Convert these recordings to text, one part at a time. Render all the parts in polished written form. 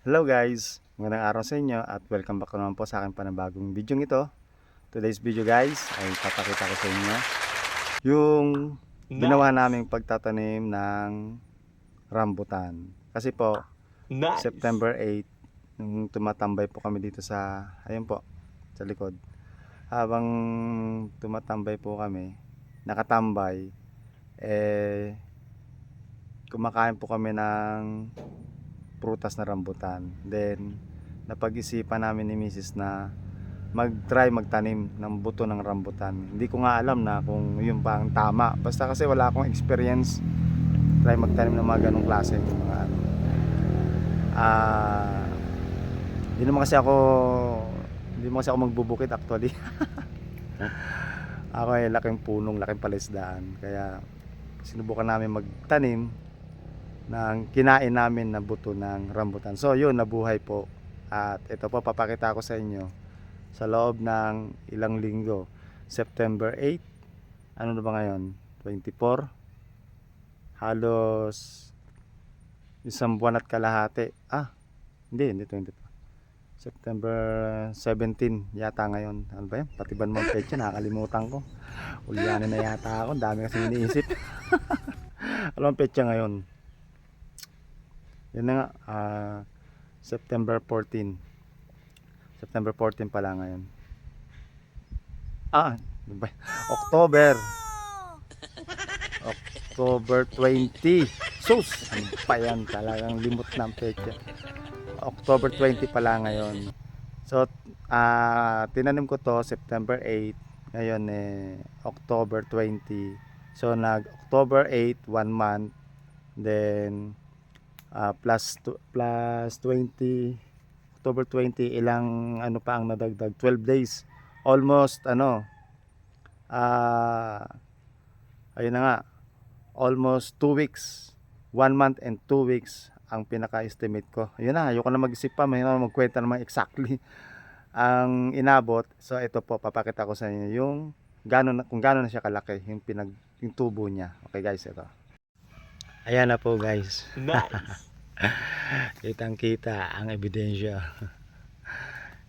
Hello guys, magandang araw sa inyo at welcome back naman po sa aking panibagong video ito. Today's video guys ay papakita ko sa inyo yung ginawa Nice. naming pagtatanim ng rambutan. Kasi po, Nice. September 8, nung tumatambay po kami dito sa, ayun po, sa likod. Habang tumatambay po kami, nakatambay, kumakain po kami ng prutas na rambutan. Then napag-isipan namin ni Mrs. na mag-try magtanim ng buto ng rambutan. Hindi ko nga alam na kung yun ba ang tama. Basta kasi wala akong experience try magtanim ng mga ganong klase mga ano. Ah, hindi naman kasi ako magbubukid actually. Ako ay laking punong, laking palisdaan. Kaya sinubukan namin magtanim ng kinain namin na buto ng rambutan. So yun, nabuhay po. At ito po papakita ko sa inyo sa loob ng ilang linggo. September 8, ano na ba ngayon? 24. Halos isang buwan at kalahati. Hindi 24. September 17 yata ngayon. Ano ba yan? Pati ba naman petsa, nakakalimutan ko. Ulyanin na yata ako. Dami kasi iniisip. Alam ang petsa ngayon. Yun na nga, September 14. September 14 pala ngayon. Ano ba? October. October 20. Sus! Ano pa yan? Talagang limot na ang petsa. October 20 pala ngayon. So, tinanim ko to September 8. Ngayon October 20. So, October 8, 1 month. Then, plus 20. October 20, ilang ano pa ang nadagdag? 12 days. Almost, ayun na nga, almost 2 weeks. 1 month and 2 weeks ang pinaka-estimate ko. Ayun na, ayoko na mag-isip pa, mahirap magkwenta naman exactly ang inabot. So ito po, papakita ko sa inyo yung kung gaano na siya kalaki yung tubo niya. Okay guys, ito. Ayan na po guys. Nice. Kitang kita ang ebidensya.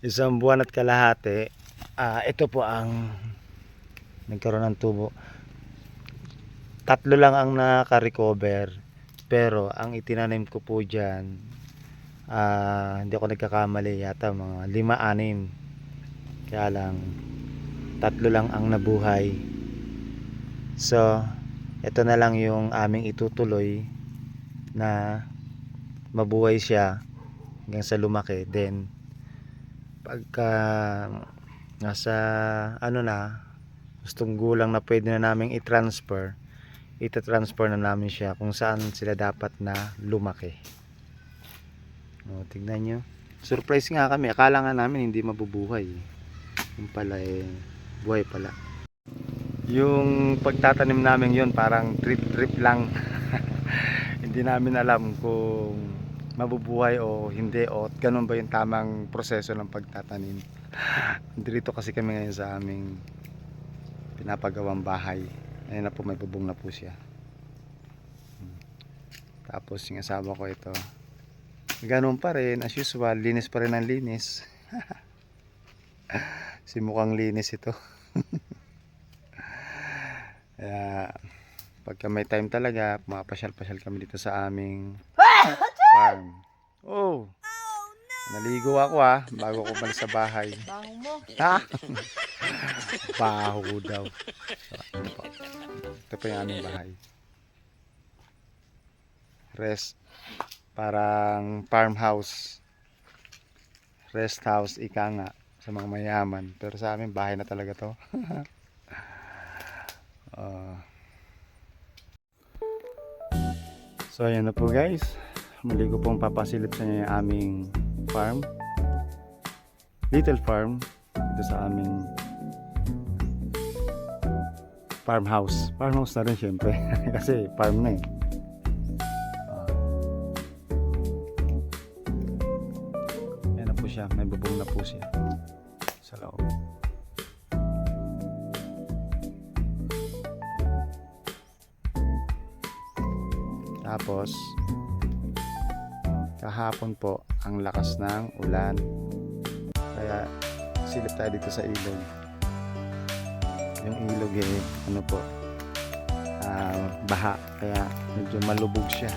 Isang buwan at kalahati. Ito po ang nagkaroon ng tubo. 3 lang ang naka-recover. Pero ang itinanim ko po dyan, hindi ako nagkakamali, yata mga 5-6. Kaya lang 3 lang ang nabuhay. So ito na lang yung aming itutuloy na mabuhay siya hanggang sa lumaki. Then pagka nasa gustong gulang na pwede na naming ita-transfer na namin siya kung saan sila dapat na lumaki. Tignan nyo, surprise nga kami, akala nga namin hindi mabubuhay, yung pala buhay pala. Yung pagtatanim namin yun parang trip lang. Hindi namin alam kung mabubuhay o hindi, o ganun ba yung tamang proseso ng pagtatanim. Dito kasi kami ngayon sa aming pinapagawang bahay. Ayun na po, may bubong na po siya. Tapos yung asawa ko ito, ganun pa rin as usual, linis pa rin ang linis. Si mukhang linis ito. Kaya pagka may time talaga, mapasyal-pasyal kami dito sa aming farm. Oh, naligo ako bago ko balik sa bahay. Baho mo. Ha? Baho daw. So, ito po yung aming bahay. Parang farmhouse. Rest house, ika nga sa mga mayaman. Pero sa amin, bahay na talaga to. So ayan na po guys, muli ko pong papasilip sa inyo yung aming farm, little farm dito sa aming farmhouse na rin syempre. Kasi farm na ayan na po siya, may bubong na po siya sa loob. Kahapon po ang lakas ng ulan. Kaya silip tayo dito sa ilog. Yung ilog ano po, baha. Kaya medyo malubog siya.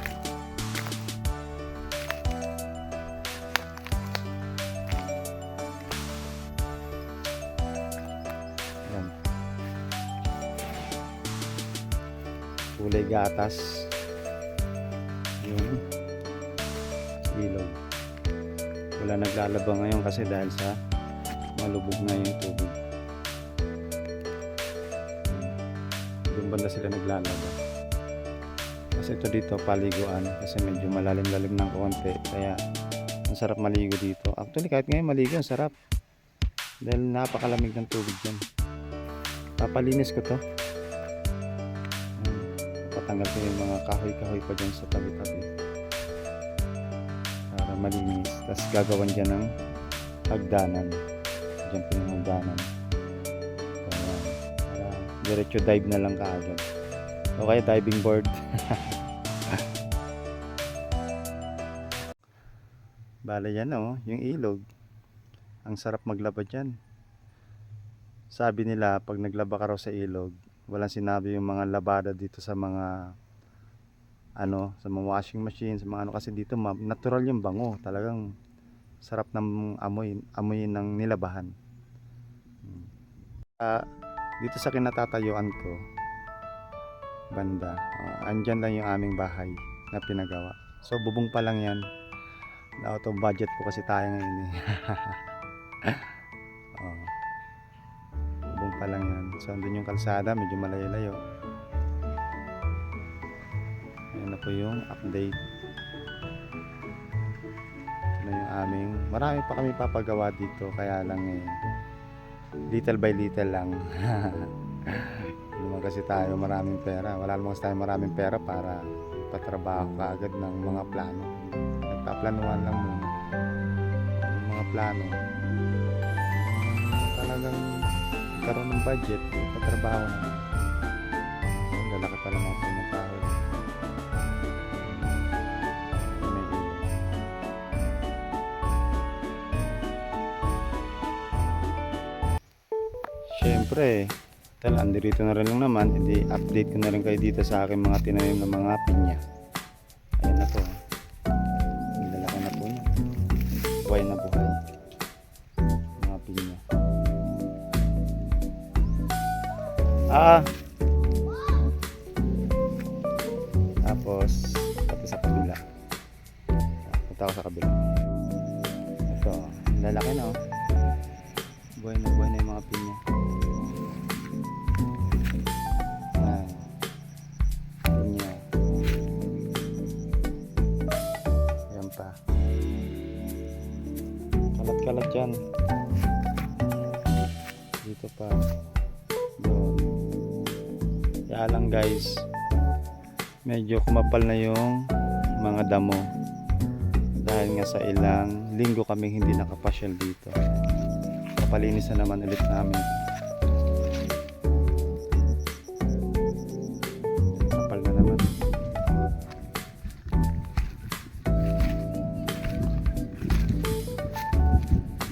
Yan. Kulay gatas. Yung ilog. Wala naglalaba ngayon kasi dahil sa malubog na yung tubig. Doon banda sila naglalaba. Kasi ito dito paliguan kasi medyo malalim-lalim ng konti kaya ang sarap maligo dito. Actually kahit ngayon maligo ang sarap dahil napakalamig ng tubig dyan. Papalinis ko to. Patanggal ko yung mga kahoy-kahoy pa dyan sa tabi-tabi para malinis. Tapos gagawan dyan ng hagdanan. Dyan po yung hagdanan. Kaya para diretso dive na lang kaagad. O kaya diving board. Bale yan yung ilog. Ang sarap maglaba dyan. Sabi nila pag naglaba ka raw sa ilog, walang sinabi yung mga labada dito sa mga sa mga washing machine, sa mga kasi dito natural yung bango. Talagang sarap ng amoy ng nilabahan. Dito sa kinatatayuan ko banda, andyan lang yung aming bahay na pinagawa. So bubong pa lang yan. Out of budget po kasi tayo ngayon bubong pa lang yan. So andun yung kalsada, medyo malayo-layo. Ayan na po yung update. Ito na yung aming, marami pa kami papagawa dito, kaya lang little by little lang. Naman kasi tayo maraming pera, wala naman kasi tayo maraming pera para patrabaho kaagad ng mga plano. Nagpaplanuhan lang muna yung mga plano. Talagang karoon ng budget, patrabaho na. Lalaki pa lang ako ng kahoy. Siyempre, andito na rin lang naman, hindi update ko na rin kayo dito sa aking mga tinanim na mga pinya. Ayan na po. Lalaki na po niya. Buhay na buhay. Mga pinya. Tapos sa kabila. Punta ako sa kabila. Ito, lalaki na buhay na yung mga pinya. Pinya. Ayan pa. Kalat-kalat yan. Dito pa. Doon. Kaya lang guys, medyo kumapal na yung mga damo dahil nga sa ilang linggo kami hindi nakapasyal dito. Papalinis na naman ulit namin. Kapal na naman.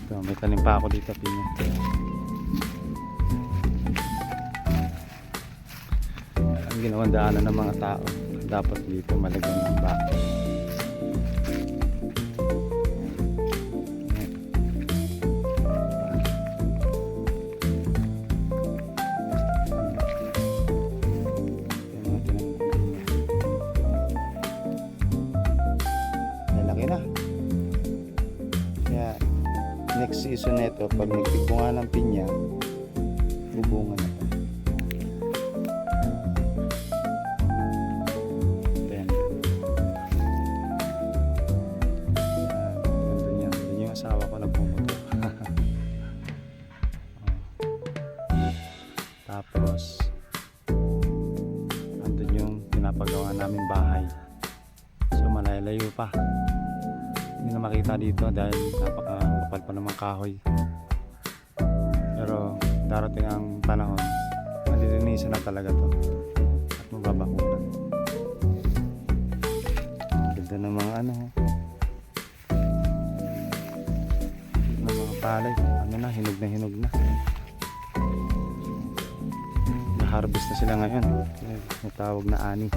Ito, may tanim pa ako dito, pinya. Ang ginawang daanan ng mga tao, dapat dito malagyan ng bako. Next season nito, pag nagtibunga ng pinya, bubunga na pa. Then, yun yung asawa ko na bumuto. Tapos, andun yung pinapagawa namin bahay. So, malayo pa. Hindi na makita dito dahil napakapal pa naman kahoy. Pero darating ang panahon, malilinisan na talaga to at mababakuran. Ganda ng mga palay. Ano na, hinog na hinog na. Na-harvest na sila ngayon. May tawag na ani.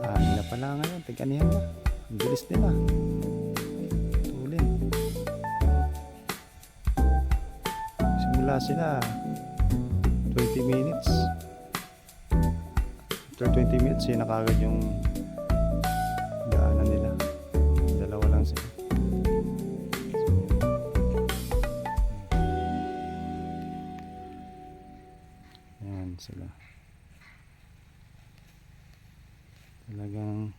Ani na pala ngayon. Tig-anihan na. Ang bilis nila. Tulin. Simula sila 20 minutes. After 20 minutes, yun na kagad yung daanan nila. Dalawa lang sila. Ayan sila. Talagang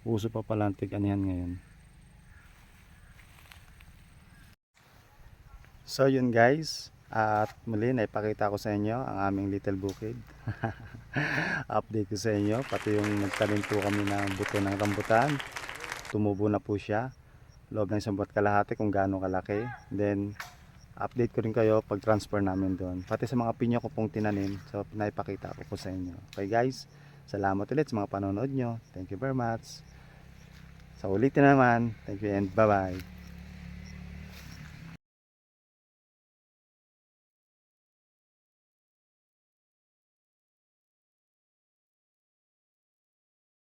uso pa pala ang tig-anihan ngayon. So yun guys, at muli naipakita ko sa inyo ang aming little bukid. Update ko sa inyo, pati yung nagtanim po kami ng buto ng rambutan. Tumubo na po siya. Loob ng isang buwan kalahati kung gaano kalaki. Then update ko rin kayo pag transfer namin doon. Pati sa mga pinya ko pong tinanim, so naipakita ko po sa inyo. Okay guys, salamat ulit sa mga panonood nyo. Thank you very much. Sa ulitin naman, thank you and bye bye.